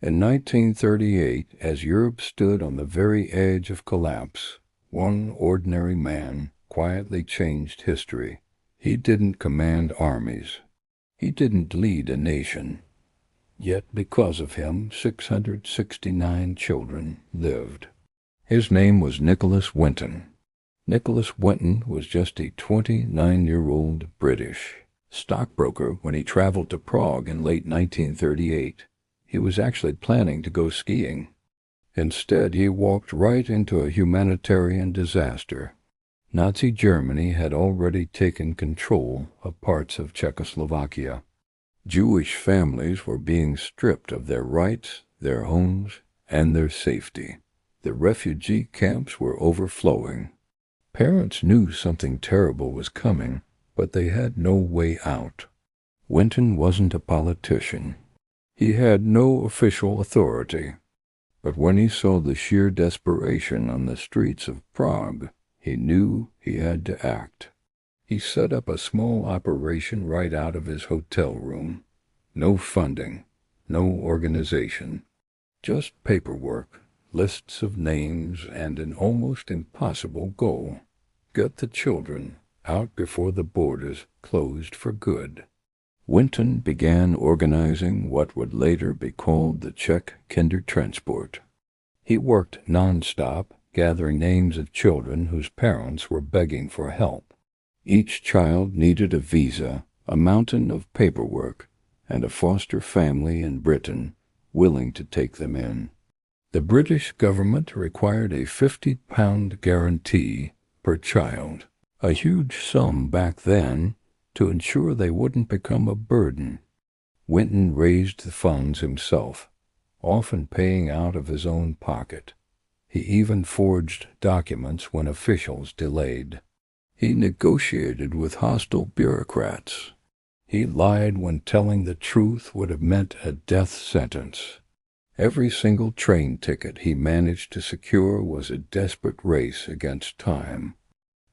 In 1938, as Europe stood on the very edge of collapse, one ordinary man quietly changed history. He didn't command armies. He didn't lead a nation. Yet because of him, 669 children lived. His name was Nicholas Winton. Nicholas Winton was just a 29-year-old British stockbroker when he traveled to Prague in late 1938. He was actually planning to go skiing. Instead, he walked right into a humanitarian disaster. Nazi Germany had already taken control of parts of Czechoslovakia. Jewish families were being stripped of their rights, their homes, and their safety. The refugee camps were overflowing. Parents knew something terrible was coming, but they had no way out. Winton wasn't a politician. He had no official authority. But when he saw the sheer desperation on the streets of Prague, he knew he had to act. He set up a small operation right out of his hotel room. No funding, no organization, just paperwork, lists of names, and an almost impossible goal: get the children out before the borders closed for good. Winton began organizing what would later be called the Czech Kindertransport. He worked non-stop, gathering names of children whose parents were begging for help. Each child needed a visa, a mountain of paperwork, and a foster family in Britain willing to take them in. The British government required a £50 guarantee per child, a huge sum back then, to ensure they wouldn't become a burden. Winton raised the funds himself, often paying out of his own pocket. He even forged documents when officials delayed. He negotiated with hostile bureaucrats. He lied when telling the truth would have meant a death sentence. Every single train ticket he managed to secure was a desperate race against time.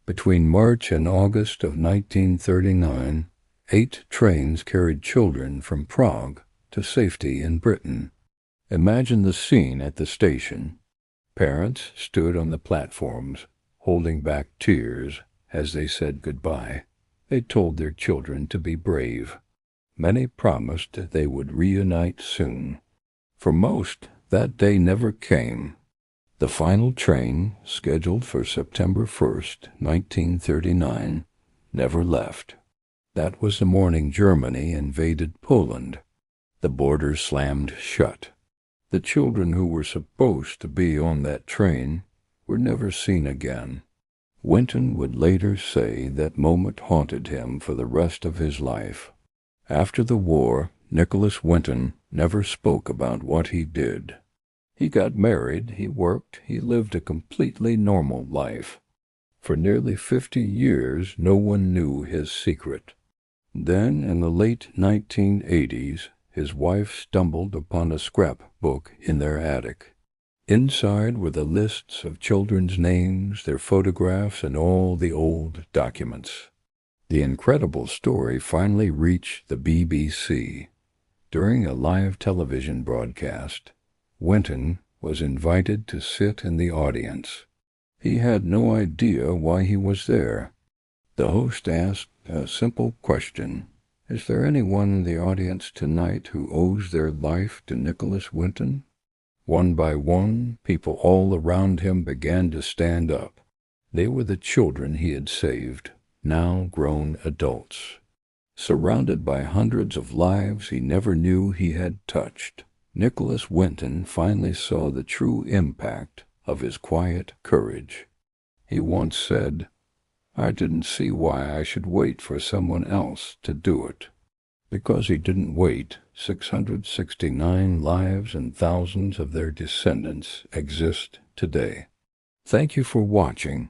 Between March and August of 1939, 8 trains carried children from Prague to safety in Britain. Imagine the scene at the station. Parents stood on the platforms, holding back tears as they said goodbye. They told their children to be brave. Many promised they would reunite soon. For most, that day never came. The final train, scheduled for September 1st, 1939, never left. That was the morning Germany invaded Poland. The borders slammed shut. The children who were supposed to be on that train were never seen again. Winton would later say that moment haunted him for the rest of his life. After the war, Nicholas Winton never spoke about what he did. He got married, he worked, he lived a completely normal life. For nearly 50 years, no one knew his secret. Then, in the late 1980s, his wife stumbled upon a scrapbook in their attic. Inside were the lists of children's names, their photographs, and all the old documents. The incredible story finally reached the BBC. During a live television broadcast, Winton was invited to sit in the audience. He had no idea why he was there. The host asked a simple question: "Is there anyone in the audience tonight who owes their life to Nicholas Winton?" One by one, people all around him began to stand up. They were the children he had saved, now grown adults. Surrounded by hundreds of lives he never knew he had touched, Nicholas Winton finally saw the true impact of his quiet courage. He once said, "I didn't see why I should wait for someone else to do it." Because he didn't wait, 669 lives and thousands of their descendants exist today. Thank you for watching.